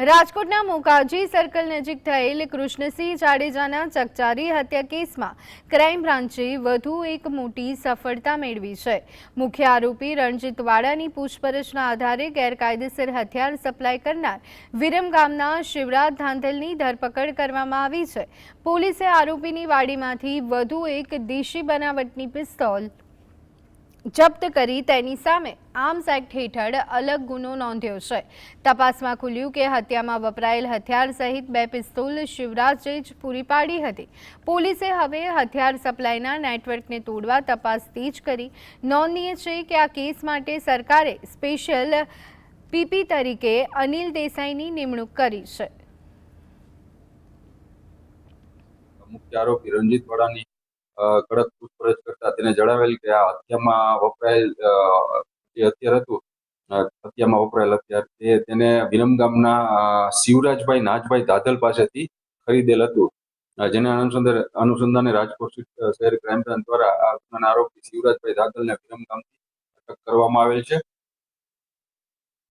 રાજકોટના મોકાજી સર્કલ નજીક થયેલ કૃષ્ણસિંહ જાડેજાના ચકચારી હત્યા કેસમાં ક્રાઇમ બ્રાન્ચે વધુ એક મોટી સફળતા મેળવી છે। મુખ્ય આરોપી રણજીત વાડાની પૂછપરછના આધારે ગેરકાયદેસર હથિયાર સપ્લાય કરનાર વિરમગામના શિવરાજ ધાંધલની ધરપકડ કરવામાં આવી છે। પોલીસે આરોપીની વાડીમાંથી વધુ એક દેશી બનાવટની પિસ્તોલ જપ્ત કરી તેની સામે આર્મ્સ એક્ટ હેઠળ અલગ ગુનો નોંધ્યો છે। તપાસમાં ખુલ્યું કે હત્યામાં વપરાયેલ હથિયાર સહિત 2 પિસ્તોલ શિવરાજે જ પૂરી પાડી હતી। પોલીસે હવે હથિયાર સપ્લાયના નેટવર્કને તોડવા તપાસ તેજ કરી। નોંધનીય છે કે આ કેસ માટે સરકારે સ્પેશિયલ પીપી તરીકે અનિલ દેસાઈની નિમણૂક કરી છે। મુખ્ય આરોપી રણજીત વાડાની કડક પૂછપરછ કરતા તેને જણાવેલ કે આ હત્યામાં વપરાયેલ જે હથિયાર હતું, હત્યામાં વપરાયેલ હથિયાર તેને વિરમગામના શિવરાજભાઈ નાથભાઈ ધાધલ પાસેથી ખરીદેલ હતું। જેના અનુસંધાને રાજકોટ શહેર ક્રાઇમ બ્રાન્ચ દ્વારા આ આરોપી શિવરાજભાઈ ધાધલને વિરમગામથી અટક કરવામાં આવેલ છે।